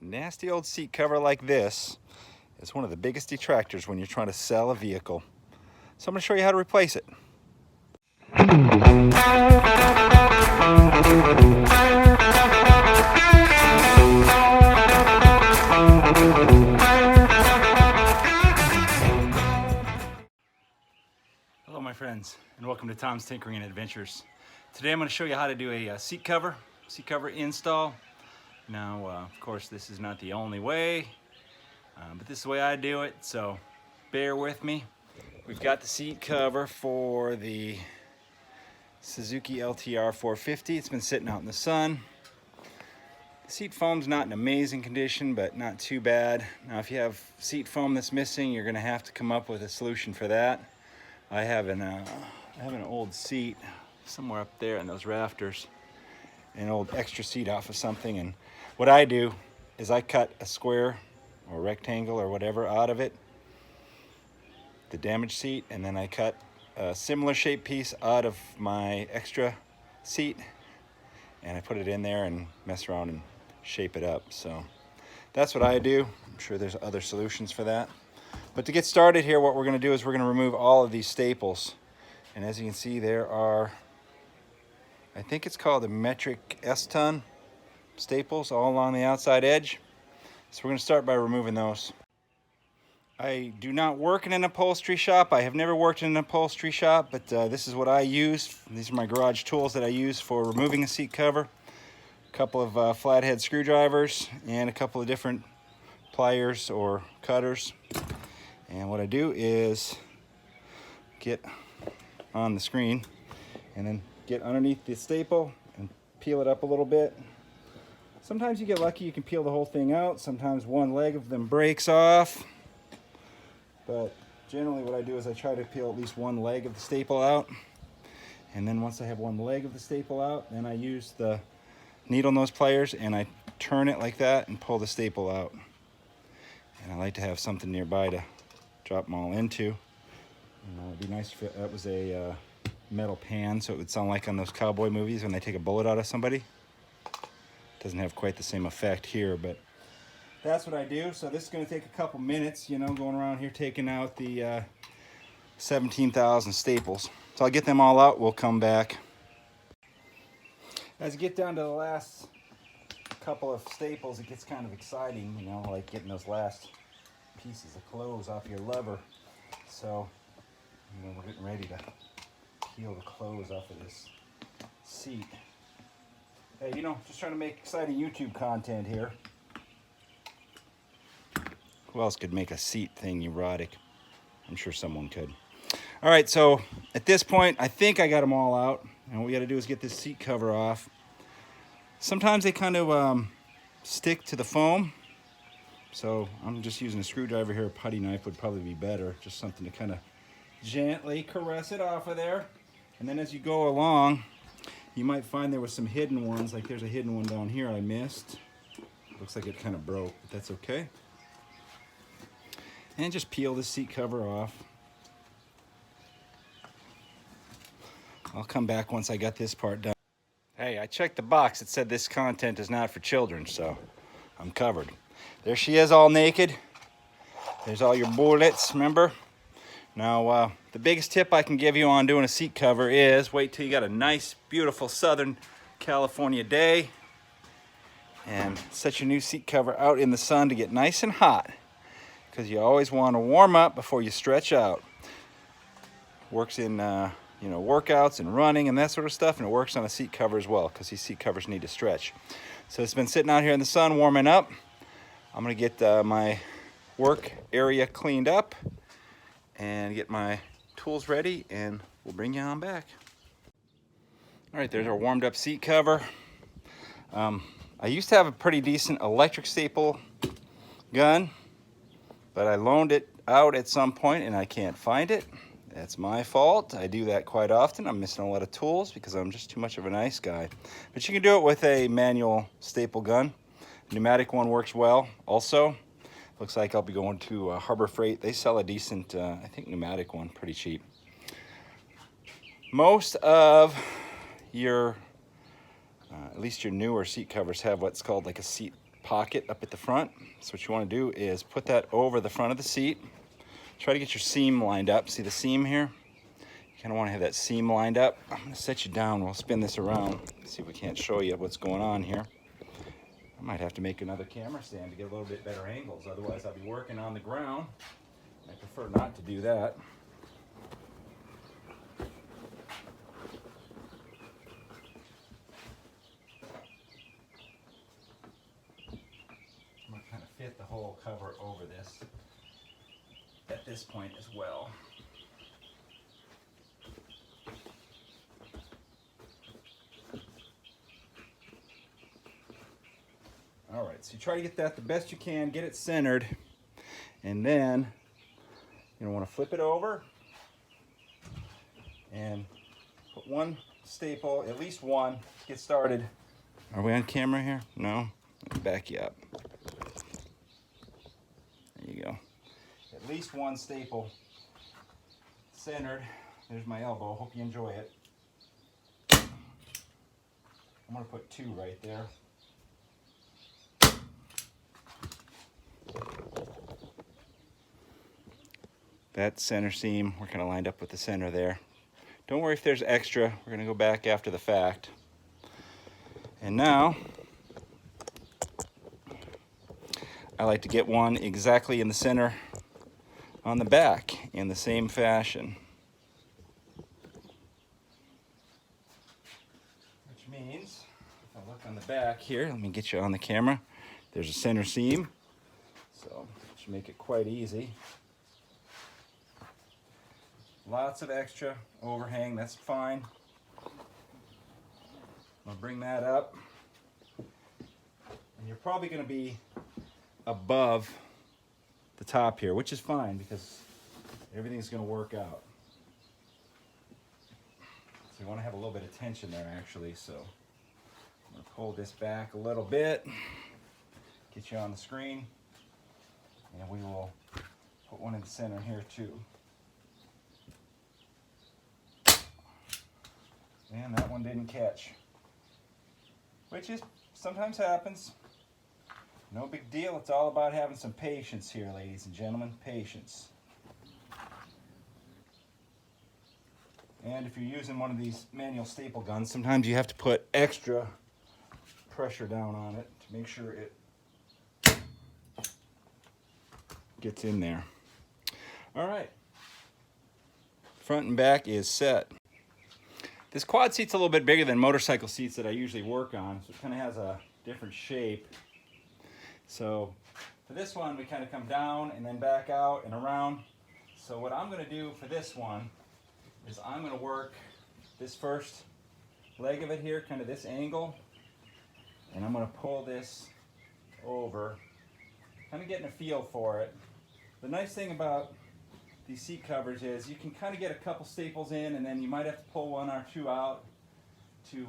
nasty old seat cover like this is one of the biggest detractors when you're trying to sell a vehicle. So I'm going to show you how to replace it. Hello my friends, and welcome to Tom's Tinkering and Adventures. Today I'm going to show you how to do a seat cover install. Now of course this is not the only way, but this is the way I do it, so bear with me. We've got the seat cover for the Suzuki LTR450. It's been sitting out in the sun. The seat foam's not in amazing condition, but not too bad. Now if you have seat foam that's missing, you're going to have to come up with a solution for that. I have an old seat somewhere up there in those rafters, an old extra seat off of something, and what I do is I cut a square or rectangle or whatever out of it, the damaged seat, and then I cut a similar shaped piece out of my extra seat and I put it in there and mess around and shape it up. So that's what I do. I'm sure there's other solutions for that. But to get started here, what we're going to do is we're going to remove all of these staples. And as you can see, there are, I think it's called a metric S-ton staples all along the outside edge. So we're going to start by removing those. I do not work in an upholstery shop. I have never worked in an upholstery shop, but this is what I use. These are my garage tools that I use for removing a seat cover. A couple of flathead screwdrivers and a couple of different pliers or cutters. And what I do is get on the screen and then get underneath the staple and peel it up a little bit. Sometimes you get lucky, you can peel the whole thing out. Sometimes one leg of them breaks off. But generally what I do is I try to peel at least one leg of the staple out. And then once I have one leg of the staple out, then I use the needle nose pliers and I turn it like that and pull the staple out. And I like to have something nearby to drop them all into. It'd be nice if that was a metal pan, so it would sound like on those cowboy movies when they take a bullet out of somebody. Doesn't have quite the same effect here, but that's what I do. So this is going to take a couple minutes, you know, going around here taking out the 17,000 staples. So I'll get them all out, we'll come back. As you get down to the last couple of staples, it gets kind of exciting, you know, like getting those last pieces of clothes off your lever. So, you know, we're getting ready to peel the clothes off of this seat. Hey, you know, just trying to make exciting YouTube content here. Who else could make a seat thing erotic? I'm sure someone could. All right, so at this point, I think I got them all out. And what we got to do is get this seat cover off. Sometimes they kind of stick to the foam. So I'm just using a screwdriver here. A putty knife would probably be better. Just something to kind of gently caress it off of there. And then as you go along, you might find there was some hidden ones. Like there's a hidden one down here I missed. Looks like it kind of broke, but that's okay. And just peel the seat cover off. I'll come back once I got this part done. Hey, I checked the box. It said this content is not for children, so I'm covered. There she is, all naked. There's all your bullets, remember? Now, the biggest tip I can give you on doing a seat cover is wait till you got a nice, beautiful Southern California day and set your new seat cover out in the sun to get nice and hot, because you always want to warm up before you stretch out. Works in you know, workouts and running and that sort of stuff, and it works on a seat cover as well, because these seat covers need to stretch. So it's been sitting out here in the sun warming up. I'm going to get my work area cleaned up and get my tools ready, and we'll bring you on back. All right, there's our warmed up seat cover. I used to have a pretty decent electric staple gun, but I loaned it out at some point and I can't find it. That's my fault. I do that quite often. I'm missing a lot of tools because I'm just too much of a nice guy. But you can do it with a manual staple gun. Pneumatic one works well also. Looks like I'll be going to Harbor Freight. They sell a decent, I think, pneumatic one, pretty cheap. Most of your, at least your newer seat covers have what's called like a seat pocket up at the front. So what you want to do is put that over the front of the seat. Try to get your seam lined up. See the seam here? You kind of want to have that seam lined up. I'm going to set you down. We'll spin this around. See if we can't show you what's going on here. I might have to make another camera stand to get a little bit better angles. Otherwise, I'll be working on the ground. I prefer not to do that. I'm going to kind of fit the whole cover over this at this point as well. All right, so you try to get that the best you can, get it centered, and then you want to flip it over and put one staple, at least one, to get started. Are we on camera here? No? Let me back you up. There you go. At least one staple centered. There's my elbow. Hope you enjoy it. I'm going to put two right there. That center seam, we're kind of lined up with the center there. Don't worry if there's extra. We're going to go back after the fact. And now, I like to get one exactly in the center on the back in the same fashion. Which means, if I look on the back here, let me get you on the camera. There's a center seam, so it should make it quite easy. Lots of extra overhang, that's fine. I'll bring that up. And you're probably going to be above the top here, which is fine because everything's going to work out. So you want to have a little bit of tension there actually, so I'm going to pull this back a little bit, get you on the screen, and we will put one in the center here too. And that one didn't catch, which is sometimes happens. No big deal. It's all about having some patience here, ladies and gentlemen. Patience. And if you're using one of these manual staple guns, sometimes you have to put extra pressure down on it to make sure it gets in there. All right. Front and back is set. This quad seat's a little bit bigger than motorcycle seats that I usually work on, so it kind of has a different shape. So for this one, we kind of come down and then back out and around. So what I'm going to do for this one is I'm going to work this first leg of it here, kind of this angle, and I'm going to pull this over, kind of getting a feel for it. The nice thing about these seat covers is you can kind of get a couple staples in, and then you might have to pull one or two out to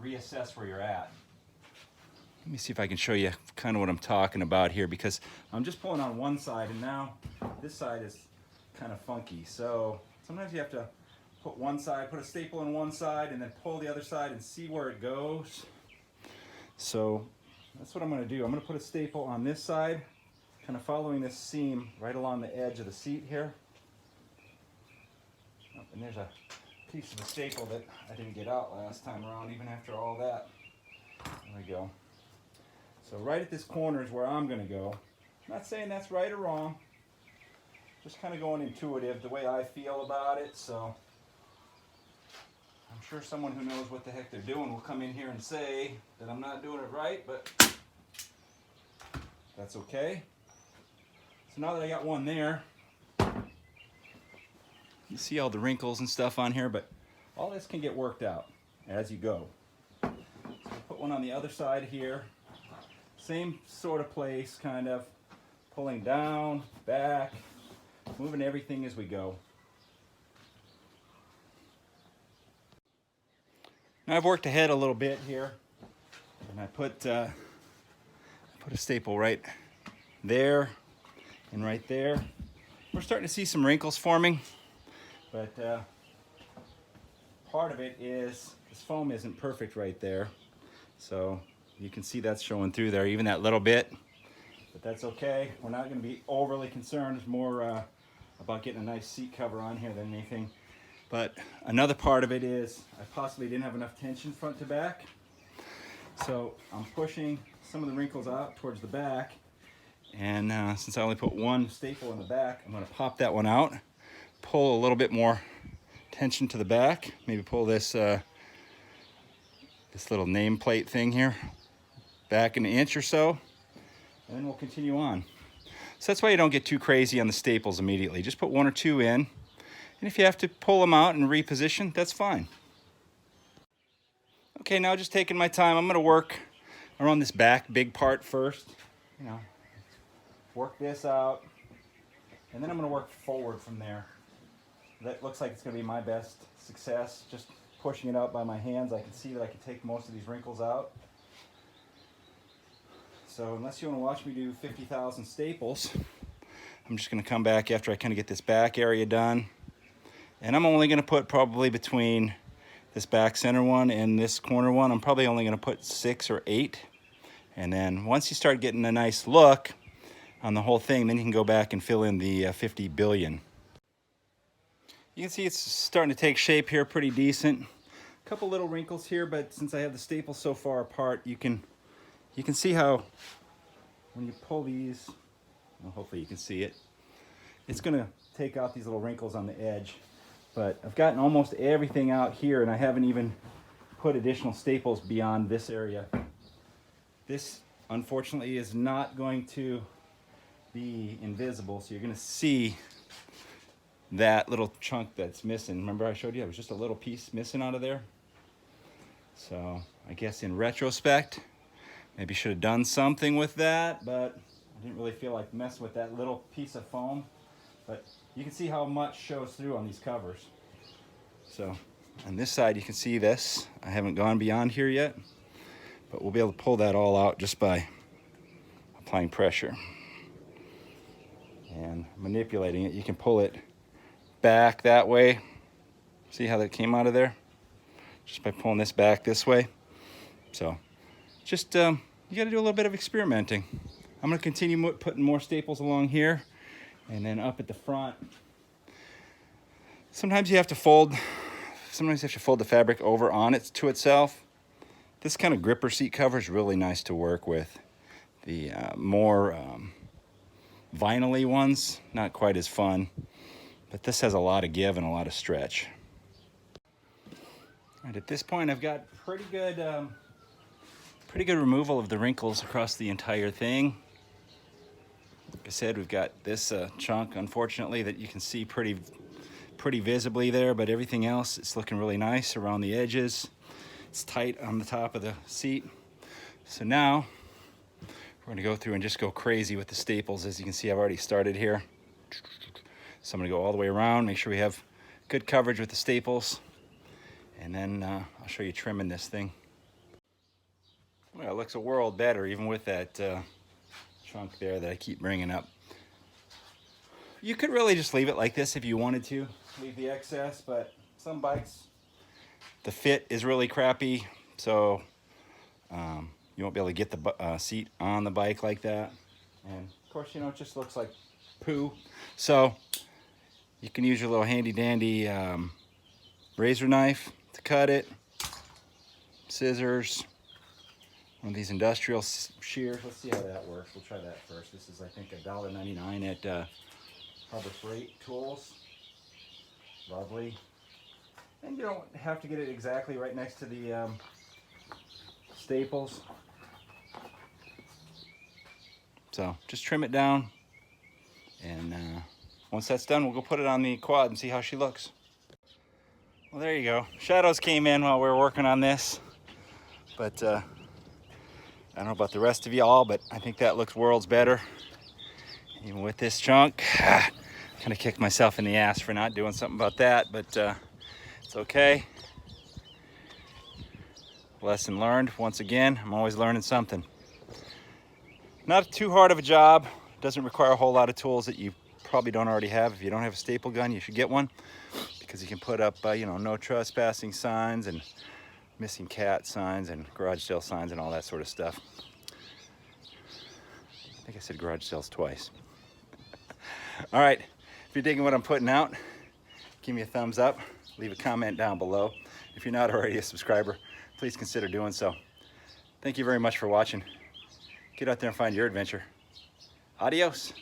reassess where you're at. Let me see if I can show you kind of what I'm talking about here, because I'm just pulling on one side and now this side is kind of funky. So sometimes you have to put one side, put a staple in one side and then pull the other side and see where it goes. So that's what I'm going to do. I'm going to put a staple on this side, kind of following this seam right along the edge of the seat here. Oh, and there's a piece of the staple that I didn't get out last time around, even after all that. There we go. So right at this corner is where I'm going to go. I'm not saying that's right or wrong. Just kind of going intuitive, the way I feel about it. So I'm sure someone who knows what the heck they're doing will come in here and say that I'm not doing it right, but that's okay. So now that I got one there, you see all the wrinkles and stuff on here, but all this can get worked out as you go. So I'll put one on the other side here. Same sort of place, kind of pulling down, back, moving everything as we go. Now I've worked ahead a little bit here, and I put a staple right there and right there. We're starting to see some wrinkles forming, but part of it is this foam isn't perfect right there. So You can see that's showing through there, even that little bit. But that's okay. We're not going to be overly concerned. It's more about getting a nice seat cover on here than anything. But another part of it is I possibly didn't have enough tension front to back. So I'm pushing some of the wrinkles out towards the back. And since I only put one staple in the back, I'm going to pop that one out, pull a little bit more tension to the back, maybe pull this this little nameplate thing here back an inch or so, and then we'll continue on. So that's why you don't get too crazy on the staples immediately. Just put one or two in, and if you have to pull them out and reposition, that's fine. Okay, now just taking my time, I'm going to work around this back big part first. You know, work this out, and then I'm going to work forward from there. That looks like it's going to be my best success. Just pushing it out by my hands, I can see that I can take most of these wrinkles out. So unless you want to watch me do 50,000 staples, I'm just going to come back after I kind of get this back area done. And I'm only going to put probably between this back center one and this corner one, I'm probably only going to put 6 or 8. And then once you start getting a nice look on the whole thing, then you can go back and fill in the 50 billion. You can see it's starting to take shape here pretty decent. A couple little wrinkles here, but since I have the staples so far apart, you can see how when you pull these, well, hopefully you can see it, it's going to take out these little wrinkles on the edge. But I've gotten almost everything out here, and I haven't even put additional staples beyond this area. This, unfortunately, is not going to be invisible, so you're going to see that little chunk that's missing. Remember I showed you it was just a little piece missing out of there? So I guess in retrospect, maybe should have done something with that, but I didn't really feel like messing with that little piece of foam. But you can see how much shows through on these covers. So on this side, you can see this. I haven't gone beyond here yet, but we'll be able to pull that all out just by applying pressure and manipulating it. You can pull it back that way. See how that came out of there? Just by pulling this back this way. So just, you got to do a little bit of experimenting. I'm going to continue putting more staples along here and then up at the front. Sometimes you have to fold the fabric over on it to itself. This kind of gripper seat cover is really nice to work with. The more vinyl-y ones, not quite as fun, but this has a lot of give and a lot of stretch. And at this point, I've got pretty good removal of the wrinkles across the entire thing. Like I said, we've got this chunk, unfortunately, that you can see pretty visibly there, but everything else, it's looking really nice around the edges. It's tight on the top of the seat. So now we're going to go through and just go crazy with the staples. As you can see, I've already started here. So I'm going to go all the way around, make sure we have good coverage with the staples, and then I'll show you trimming this thing. Well, it looks a world better even with that chunk there that I keep bringing up. You could really just leave it like this if you wanted to, leave the excess, but some bikes, the fit is really crappy, so you won't be able to get the seat on the bike like that. And of course, you know, it just looks like poo. So you can use your little handy dandy razor knife to cut it, scissors, one of these industrial shears. Let's see how that works. We'll try that first. This is, I think, $1.99 at Harbor Freight Tools. Lovely. And you don't have to get it exactly right next to the staples. So just trim it down, and once that's done, we'll go put it on the quad and see how she looks. Well, there you go. Shadows came in while we were working on this, but I don't know about the rest of y'all, but I think that looks worlds better. Even with this chunk, kind of kicked myself in the ass for not doing something about that, but it's okay. Lesson learned. Once again, I'm always learning something. Not too hard of a job. Doesn't require a whole lot of tools that you probably don't already have. If you don't have a staple gun, you should get one, because you can put up, you know, no trespassing signs and missing cat signs and garage sale signs and all that sort of stuff. I think I said garage sales twice. All right, if you're digging what I'm putting out, give me a thumbs up, leave a comment down below. If you're not already a subscriber, please consider doing so. Thank you very much for watching. Get out there and find your adventure. Adios.